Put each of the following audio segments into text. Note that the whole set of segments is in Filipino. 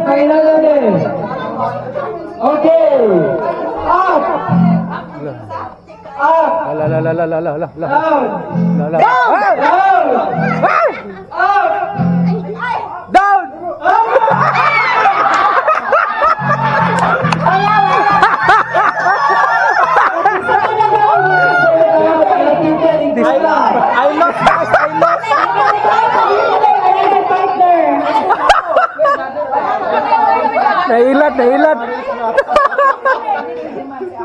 final na din. Okay. Up. Up. La la la la la la la la. Down. La la. Down. Up. Down. I lost, guys. I lost. Nailat, nailat.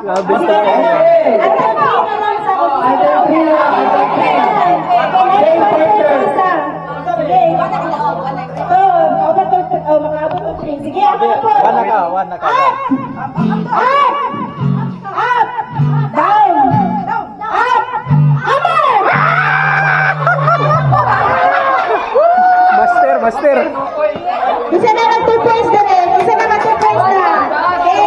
Grabe sa One na ka. Master, master. Bisa naman 2 points na rin. Bisa naman 2 points na. Okay.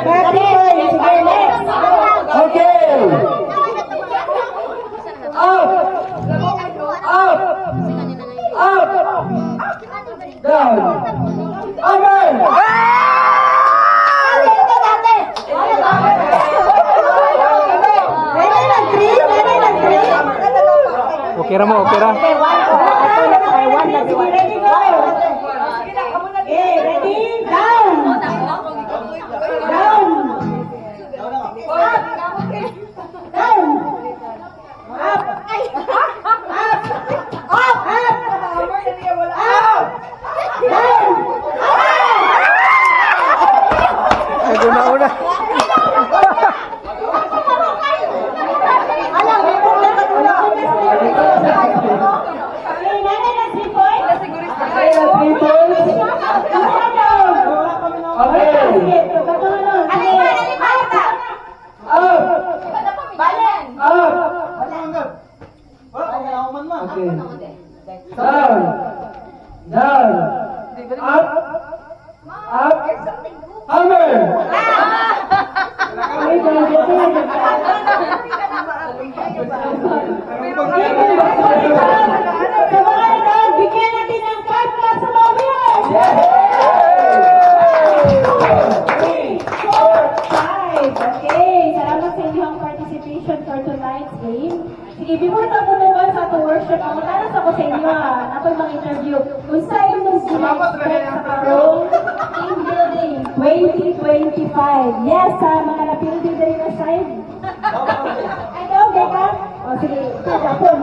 Mga 3 points. Sige, next. Okay. Up. Up. Up. Down. Amen. Okay ra mo, okay ra. Ready? Down. Down. Down. Up. Up. Up. Down. Ay, una-una. Down. Down. Up. Up. Amen. Bigyan natin ng 5 plus sa lobby. 5. Okay, salamat sa inyong participation for tonight's game. Sige, before na bumukan sa ato worship, ang matalas ako sa inyo ato mga interview. Kung sa inyong sila-expect sa karong team building 2025. Yes, sa mga napildi din na side. Ano, Beka? O, sige, Japon.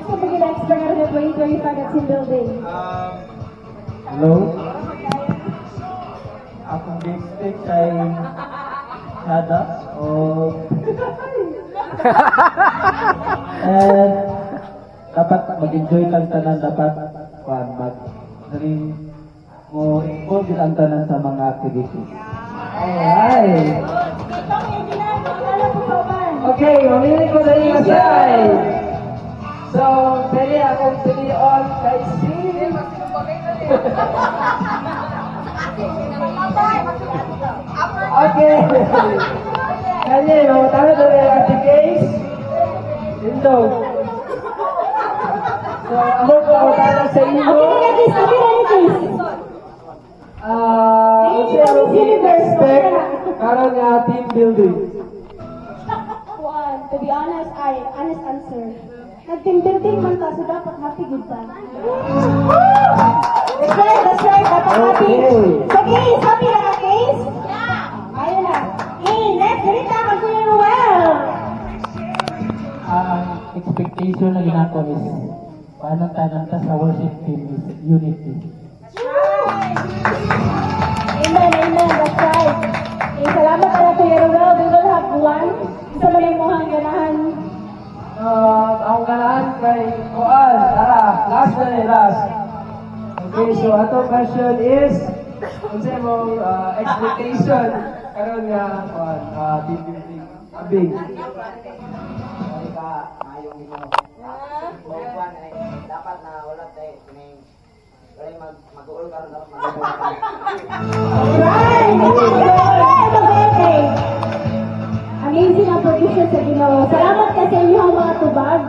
Ano ba gina-expect na 2025 at team building? Hello? Akong district ay Sada o and dapat mag-enjoy lang tanan, dapat mo involve ang tanan sa mga activities. Alright. Itong yung ginagawa po sa uban. Okay, mamili ko na yung side. So, pwede akong pilion kay Steve. Okay. Kanya, mamatala na rin ang case. Indog. So, ako po mamatala sa inyo. Kasi ako expect karon nga team building. One, to be honest, honest answer. Nag-team building man ta, so dapat happy good ta. That's right, dapat happy. So, case, happy na ka, case? Yeah. Ayun na. Hey, let's get it down, Kuya Ruel. Ang expectation na ginagawa is paano tanan ta sa worship team is unity. Amen, amen, that's right. Eh, salamat pala Kuya Ruel. We will have one. Isa mo yung mukhang ganahan. Ang ganahan kay Koan. Tara, last na ni last. Okay, so ato question is, kung sa mong expectation, karon nga, team building, abing. Dapat na wala tayo mag-uul karon dapat Right! Okay. Amazing ang production sa Ginoo. Salamat kasi inyo ang mga tubag.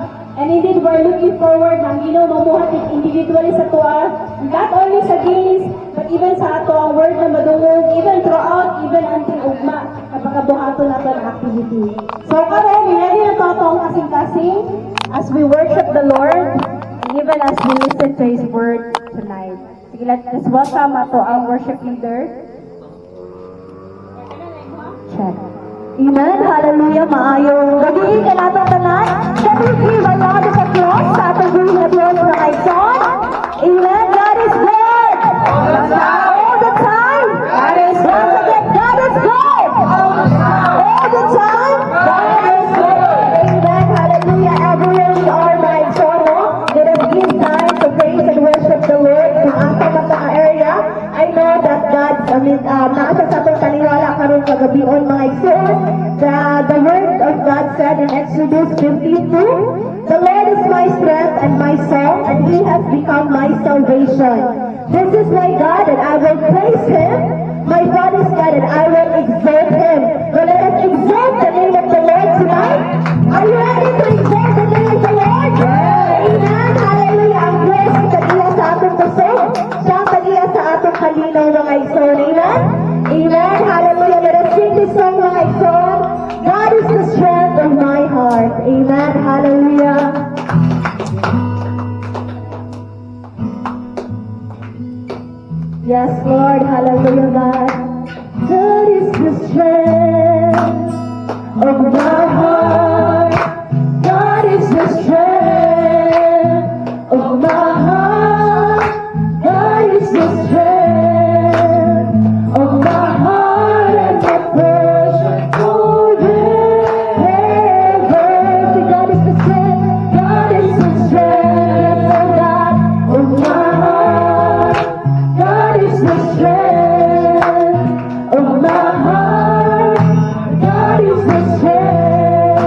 And indeed, we're looking forward ng mamuhat individually sa tuwa, not only sa games, but even sa ato ang word na madungog, even throughout, even until ugma, kapagabuhato na ang activity. So karon, ready na to atong kasing-kasing as we worship the Lord, and even as we listen to His word tonight. Sige, let's welcome ato ang worship leader. Check. Amen. Hallelujah. Maayong gabi ka natin tanan. Can we give a round of applause sa ating group na Diyos na kay Son? Amen. God is good. All the time. God is good. Once again, God is good. All the time. God is good. Amen. Hallelujah. Everywhere we are, my son, let us give time to praise and worship the Lord kung asa man sa area. I know that God, nasa sa atong kaniwala karon kagabion mga igsoon. The word of God said in Exodus 15:2, the Lord is my strength and my song, and He has become my salvation. This is my God, and I will praise Him. My God is God, and I will exalt Him. So let us exalt the name of the Lord tonight. Are you ready to exalt the name of the Lord? Amen. Hallelujah. Ang blessing kaniya sa atong puso. Siya ang kaniya sa atong kalinaw mga igsoon. Amen. Amen. Hallelujah. Let us sing this song mga igsoon. God is the strength of my heart. Amen. Hallelujah. Yes, Lord. Hallelujah, God. God is the strength of my heart. God is the strength of my heart. God is the strength of my heart and my portion forever. God is the strength. God is the strength of God of my heart. God is the strength of my heart. God is the strength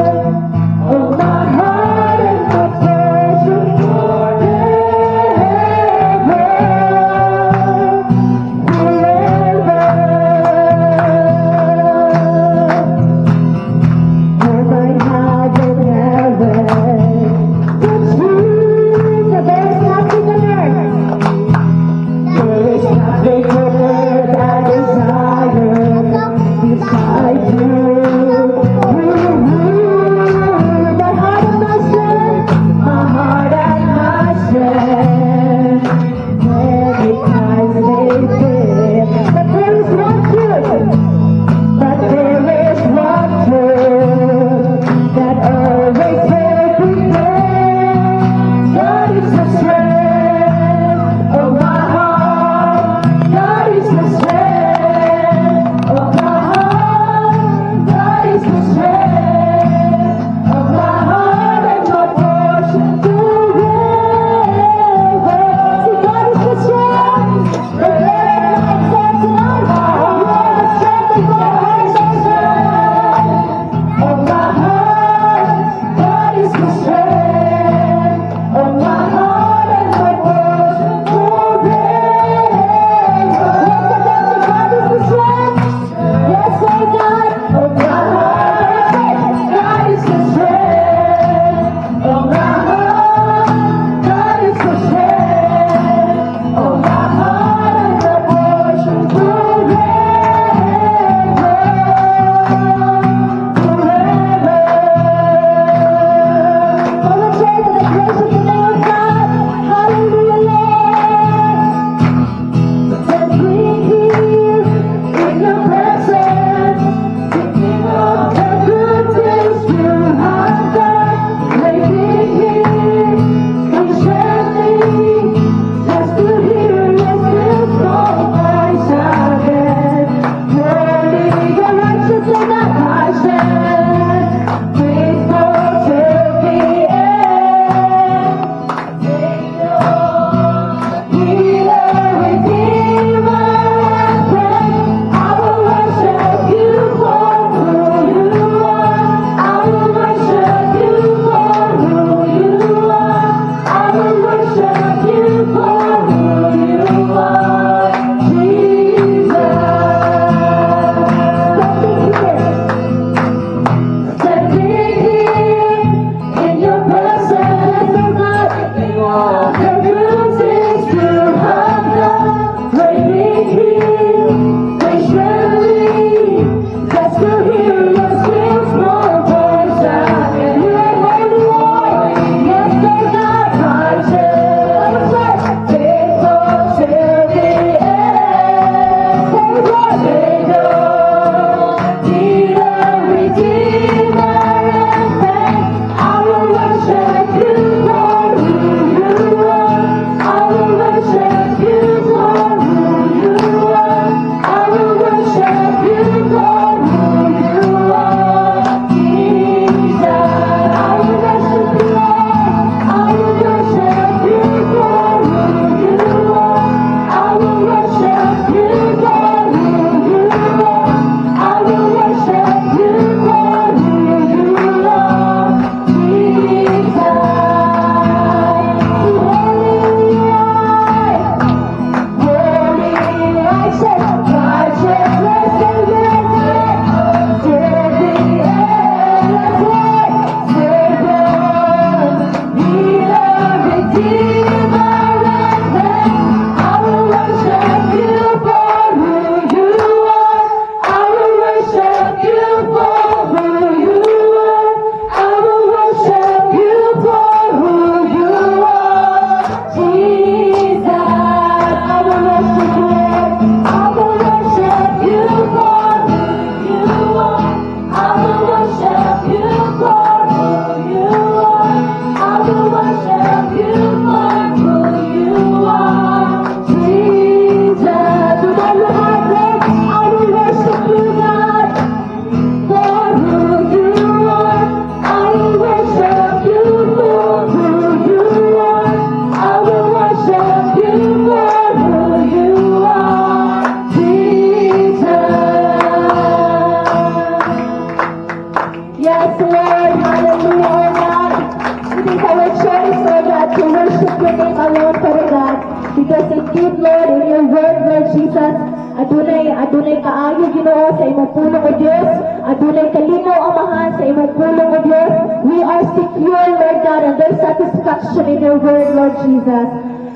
Because indeed, Lord, in your word, Lord Jesus, adunay kaayo Ginoo sa imong pulong o Dios, adunay kalinaw Amahan sa imong pulong o Dios. We are secure, Lord God, and there's satisfaction in your word, Lord Jesus.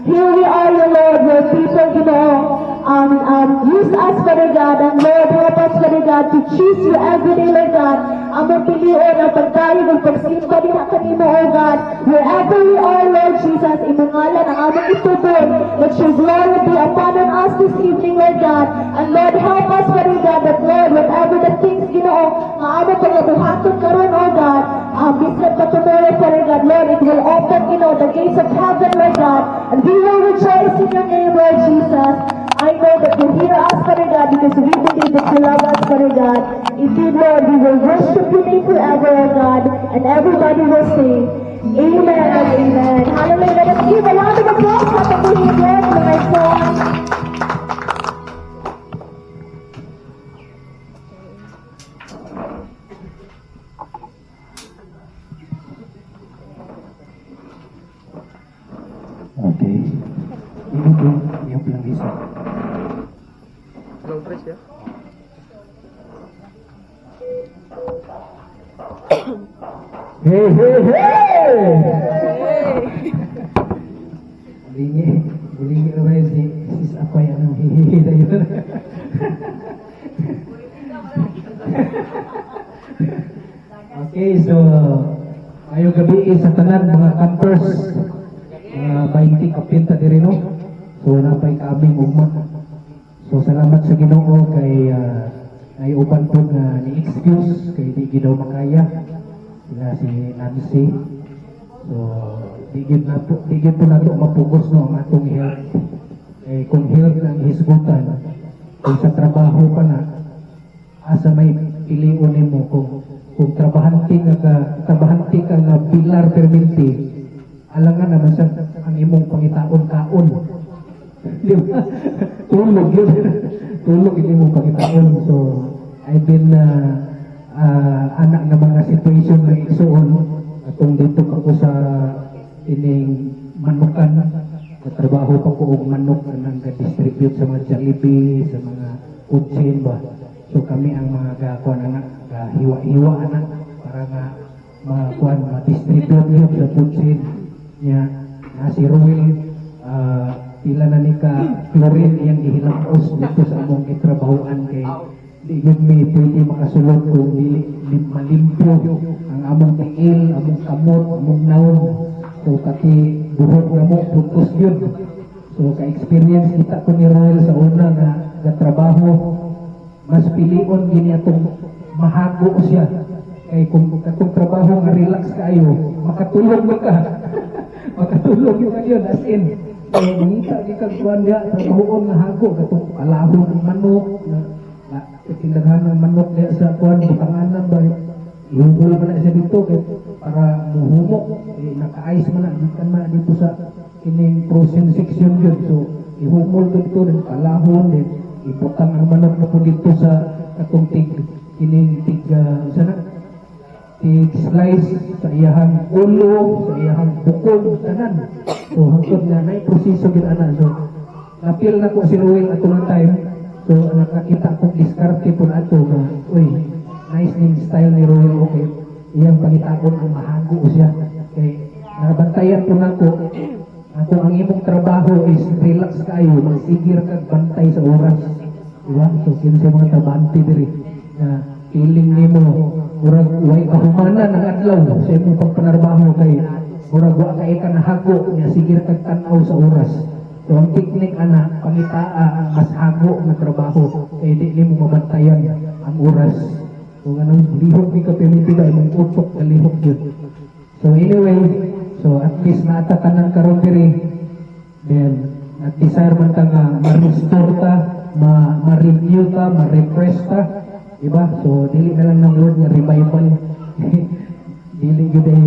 Here we are, your Lord, where people, use us, Father God, and Lord, help us, Father God, to choose you every day, Lord God. Among pilion ang pagkain ng pagsimba din ang kanimo, O God. Wherever we are, Lord Jesus, imungalan ang among itubod. Let your glory be upon us this evening, Lord God. And Lord, help us, Father God, that Lord, whatever the things, Ginoo, nga among pagkabuhaton karon, O God, bisnet pa tomorrow, Father God, Lord, it will open, the gates of heaven, Lord God, and we will rejoice in your name, Lord Jesus. I know that you hear us, Father God, because we believe that you love us, Father God. Indeed, Lord, we will worship your name forever, O God, and everybody will sing, Amen and Amen. Hallelujah. Let us give a round of applause for the Lord, my son. Okay. Ini po yung pelangisa. Long press ya. Hey, hey, hey! Bulingi naman si sis Apay anong hihihi na yun. Okay, so ngayong gabi sa tanan mga campers, mga 20 kapinta diri no. So napay kaming ugma. So salamat sa Ginoo kay ay uban po nga ni excuse kay di gid daw makaya sila si Nancy. So di gid po nato mapugos no ang atong health. Eh kung health ang hisgutan, kung sa trabaho pa na asa may piliun nimo kung trabahanti ka nga pilar perminti alangan naman sa ang imong pangitaon kaon. Di ba? Tulog yun. Tulog hindi mo pangitaon. So, I've been anak na mga situation na isuon atong dito ako sa ining manukan na trabaho pa ko og manok nang ga-distribute sa mga Jollibee, sa mga food chain ba. So kami ang mga gakuan anak, hiwa-hiwa anak para nga ma-distribute yun sa food chain niya. Si Ruel, pila na ni ka Florin iyang gihilapos dito sa among gitrabahoan kay di yun may pwede makasulod kung dili malimpyo ang among tiil, among kamot, among naon. So kati buhok na mo, puntos yun. So ka-experience kita ko ni Roel sa una nga trabaho, mas pilion gini atong mahago siya. Kay kung trabaho nga relax kayo, makatulog mo ka. Makatulog yun yun, as in. Kaya mangita di kagkuhan niya, trabahoon nga hago, katong alahon ng manok, tindahan ng manok niya sa kuhan, butanganan ba, ihubol mo na siya dito para muhumok, naka-ice mo na, ikan na dito sa kining frozen section yun. So, ihumol ko dito, din alahon, din ibutang ang manok na po dito sa katong kining slice sa iyahang ulo, sa iyahang bukog, kanan. So, hangtod na na proseso gid ana. So, napil na ko si Ruel ato ng time. So, nakakita kong diskarte po na ito na, uy, nice ning style ni Ruel, okay. Iyang pangitaon ang mahago siya. Okay, nabantayan po na ko, kung ang imong trabaho is relax kayo, magsigir kag bantay sa oras. Diba? So, kinsa mga tabante diri na feeling nimo murag way kahumanan ang adlaw sa imong pagpanarbaho kay murag wa kay ka nahago nya sigir kag tan-aw sa oras. So ang teknik ana pangitaa ang mas hago nga trabaho kay di nimo mabantayan ang oras. So ganun lihok ni ka pinipila imong utok ka lihok gyud. So anyway, so at least naata tanan karon diri. Then nag-desire man ta nga ma-restore ta, ma-renew ta, ma-refresh ta. Diba? So, dili na lang ng word nga revival. Dili yun ay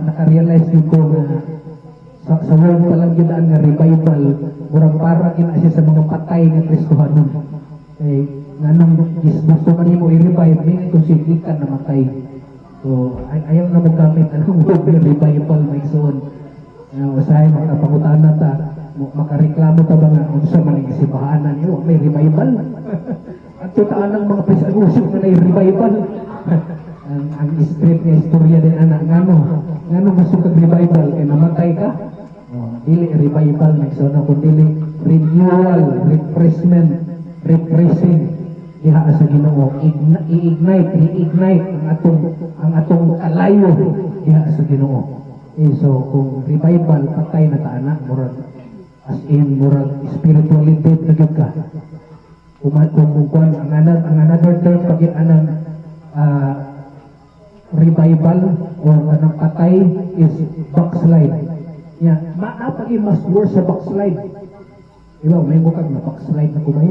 nakarealize yun ko na sa word pa lang yun nga revival, murang para kina siya sa mga patay nga Kristohanon. Okay, nga nung gusto man mo i-revive, may kung sigikan na matay. So, ayaw na mo gamit anong word nga revival, may soon. Usahay, makapangutana ta, makareklamo ta ba nga unsa man ang simbahanan niyo may revival. At tutaan ng mga pisagusok na may revival. ang street nga istorya din anak ngano gusto kag revival kay namatay ka. Dili revival next na kun dili renewal, refreshing diha sa Ginoo. I-ignite ang atong kalayo diha sa Ginoo. So kung revival patay na ta anak murag as in murag spirituality na gyud ka. Kung ang another term pag anang revival or anang patay is backslide. Maapagi mas worse sa backslide. Diba, may mukag na backslide na kumay.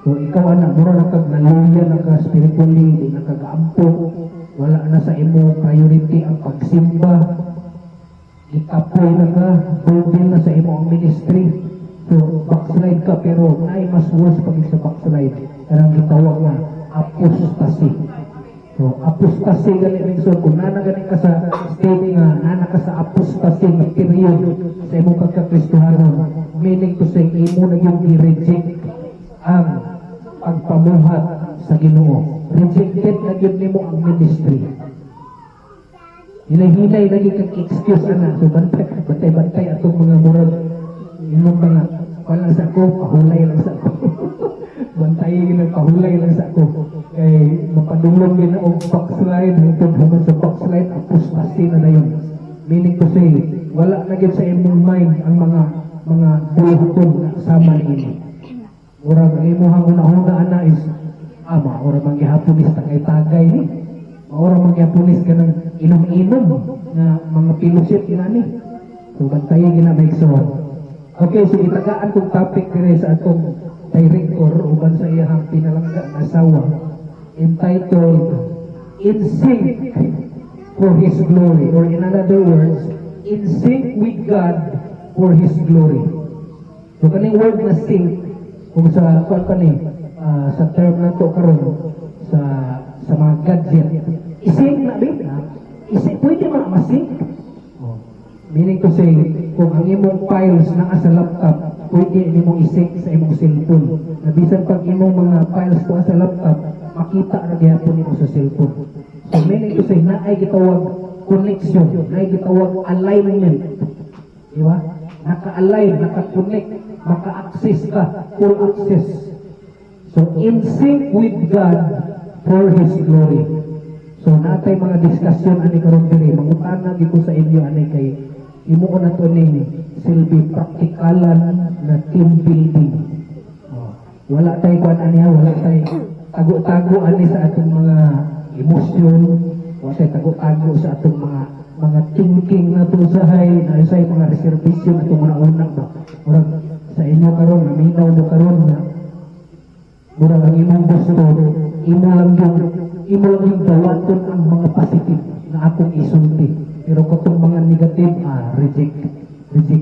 So ikaw anak, mura na kag naluya na ka spiritually, di na kagaampo, wala na sa imo priority ang pagsimba, ikapoy na ka, burden na sa imo ang ministry. So backslide ka, pero naay mas worse pag sa backslide. Karang gitawag nga apostasy. So, apostasy gani rin so kung nana gani ka sa state nga nana ka sa apostasy nga period sa imong pagka-Kristohanon, meaning to say imo na yung i-reject ang pagpamuhat sa Ginoo. Rejected na yun nimo ang ministry. Hinay-hinay lagi kang excuse ana. So bantay atong mga murag imong mga wala sa ko, pahulay lang sa ko. Bantayin ng pahulay lang sa ako. Kay mapadulong din ang backslide, hangtod hanggang sa backslide, apostasy na na yun. Meaning to say, wala na gyud sa imong mind ang mga buhaton na kasama niini. Murag ang imong hanguna ana is, maura mangyahaponis tagay-tagay ni. Maura mangyahaponis ka ng inom-inom na mga pilusit inani. So bantayin ginamaigsoon. Okay, so itagaan kong topic dire sa atong director uban sa iyang pinalangga na asawa entitled In Sync for His Glory, or in other words, in sync with God for His glory. So kaning word na sync kung sa sa term na to karon sa mga gadget isync na din pwede ma-sync. Meaning to say, kung ang imong files na sa laptop, pwede imong i-sync sa imong cellphone. Nabisan pag imong mga files to sa laptop, makita ra gyapon nimo sa cellphone. So meaning to say, naay gitawag connection, naay gitawag alignment. Di ba? Naka-align, naka-connect, maka-access ka, full access. So in sync with God for His glory. So natay mga diskusyon ani karon diri, mangutana gyud ko sa inyo ani kay imo ko na to ni silbi praktikalan na team building. Wala tayo kuan ani wala tayo tago-tago ani sa atong mga emosyon, wala tayo tago-tago sa atong mga thinking na to usahay, na usay mga reservation atong mga unang ba. Murag sa inyo karon naminaw mo karon na murag ang imong gusto imo lang yung dawaton ang mga positive na akong isulti. Pero kung mga negative, reject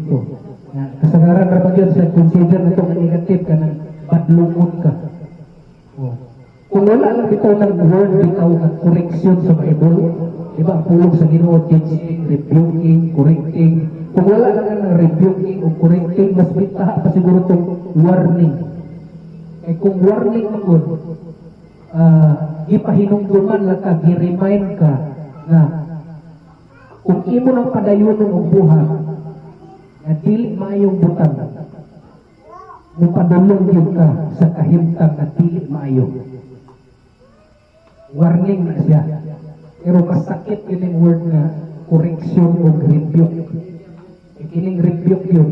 ko. Kasagaran na pag yun sa consider na itong negative ka ng badlungon ka. Kung wala lang bitaw ng word, bitaw ng correction sa Bible, diba ang pulong sa Ginoo, teaching, rebuking, correcting. Kung wala lang ng rebuking o correcting, mas bitaha pa siguro itong warning. Kung warning mo ipahinungduman lang ka, i-remind ka na kung imo nang padayon ng buhat na dili maayong butang mo padulong yun ka sa kahimtang na dili maayo. Warning na siya. Pero masakit yun yung word na correction o rebuke. Kining rebuke yun.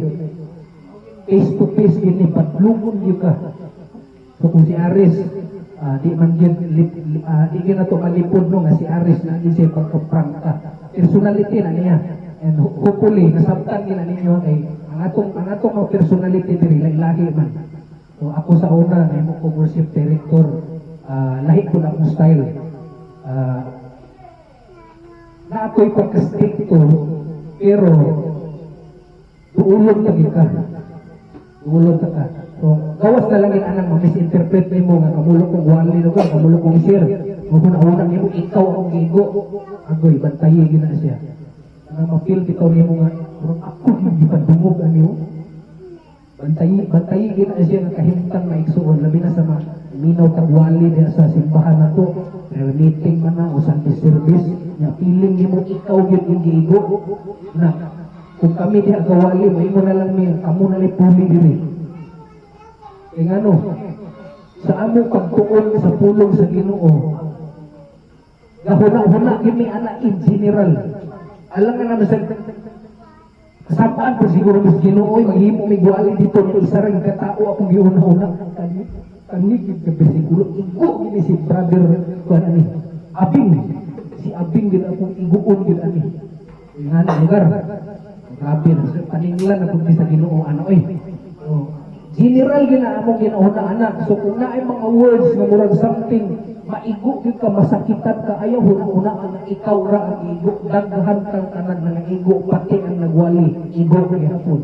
Face to face yun padulungon yun ka. So kung si Aris di man yun di yun na ito malipod no nga si Aris na siya pagkaprangka. Personality na niya. And hopefully, nasabtan nila ninyo ay ang atong personality diri lahi man. So ako sa una na mo ko worship director, lahi ko na akong style. Na ako'y pagka-stricto, pero tuulog lagi ka. Tuulog ka. So gawas na lang yung anang ma-misinterpret mo nga kamulok kong wali no ka, kamulok kong share. Una-una nimo ikaw ang gigo. Agoy bantaye gina siya. Na ma-feel bitaw nimo nga ako hindi pa dungog ani mo. bantayi gina siya nga kahimtang maigsuon labi na sa mga minaw tagwali diha sa simbahan nato prayer meeting man na o Sunday service nya piling nimo ikaw gyud yung giigo na kung kami diha kawali mo na lang mi kamo na puli diri kay ngano sa amo pagtuon sa pulong sa Ginoo gahuna-huna gini ana in general alang nga na sa kasapaan po siguro mas Ginoo maghimo may guwali dito ng isa ring katao akong giuna-una kanigid ka bersikulo igo gini si brother kuan ani Abing si Abing gid akong iguon gid ani nga lugar grabe na sa paninglan ako sa Ginoo ano oh general gina among ginauna anak so kung naay mga words nga murag something maigo gyud ka masakitan ka ayaw una nga ikaw ra ang igo daghan kang tanan nga igo pati ang nagwali igo gyapon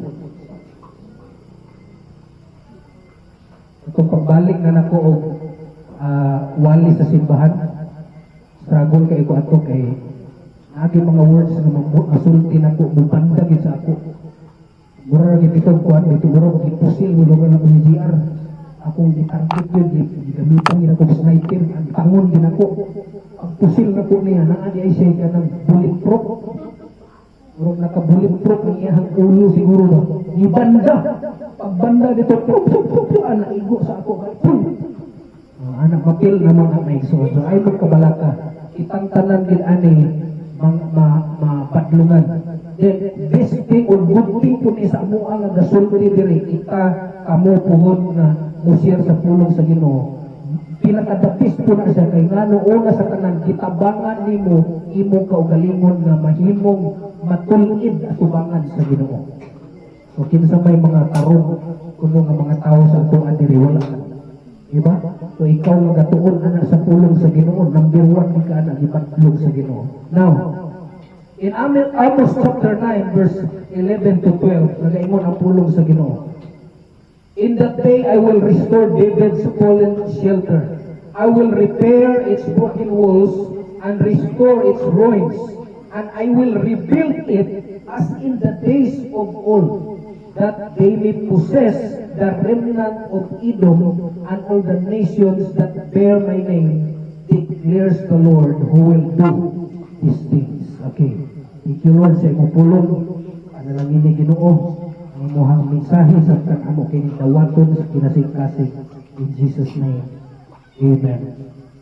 kung pagbalik na nako og wali sa simbahan struggle kay ko ato kay agi mga words nga masulti nako bubanda gid sa ako mura gid ito kuan ito mura gid pusil mo lugar na ni GR akong gitarget yun gamitan gid ako sniper ang tangon din ako ang pusil na po niya naa di ay siya ka ng bulletproof mura naka bulletproof ang iyang ulo siguro ba ibanda pagbanda dito ana igo sa ako anak mapil na mga maigsoon so ay magkabalaka itang tanan gid ani mapadlungan then best thing or good thing po ni sa amo ang gasulti diri kita kamo puhon nga musir sa pulong sa Ginoo pinakadapis po na siya kay ngano una sa tanan kitabangan nimo imong kaugalingon nga mahimong matulid atubangan sa Ginoo so kinsa may mga tarong kuno nga mga tawo sa tuwa diri wala diba so ikaw magatuon ana sa pulong sa Ginoo number 1 ka ana ipadlog sa Ginoo now in Amos chapter 9 verse 11 to 12 nagaingon ang pulong sa Ginoo in that day I will restore David's fallen shelter I will repair its broken walls and restore its ruins and I will rebuild it as in the days of old that they may possess the remnant of Edom and all the nations that bear my name declares the Lord who will do these things. Okay. Thank you Lord sa imong pulong. Ano lang ini Ginoo ang imong mensahe sa amo kini dawaton sa kinasing-kasing in Jesus name. Amen.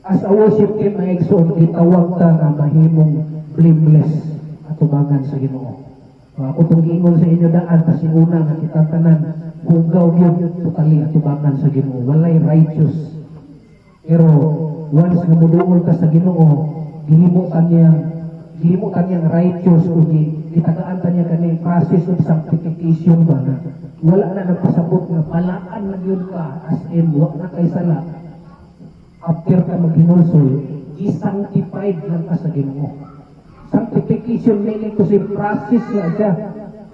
As a worship team ay igsoon gitawag ta nga mahimong blameless atubangan sa Ginoo. Ako itong giingon sa inyo daan kasi una nga kitang tanan hugaw yun totally atubangan sa Ginoo walay righteous pero once nga muduol ka sa Ginoo gihimo kanyang righteous kung gitagaan kanya kani process of sanctification ba na wala na nagpasabot nga palaan na yun ka as in wala na kay sala after ka maghinulsol i-sanctified lang ka sa Ginoo. Sanctification meaning to say process na siya.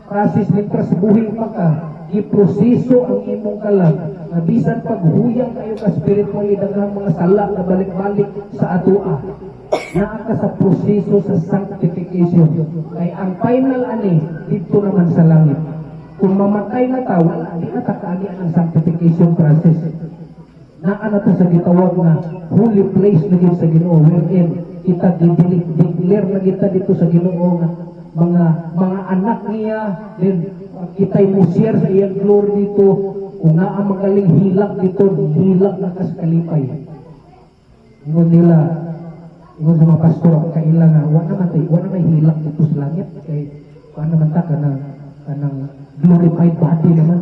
Process nitras buhay pa ka. I-proseso ang imong kalag. Na bisan paghuyang kayo ka spiritually daghang mga sala na balik-balik sa atua. Naa ka sa proseso sa sanctification. Kay ang final ani dito naman sa langit. Kung mamatay na ta, wala di na takaani ang sanctification process. Naa na ta sa gitawag na holy place na gid sa Ginoo wherein kita declare na kita dito sa Ginoo nga mga anak niya then kita'y musir sa iyang glory dito kung naa magaling hilak dito hilak na kas kalipay ingon sa mga pastor ang kailangan wala may hilak dito sa langit kay paano naman ta kanang glorified body naman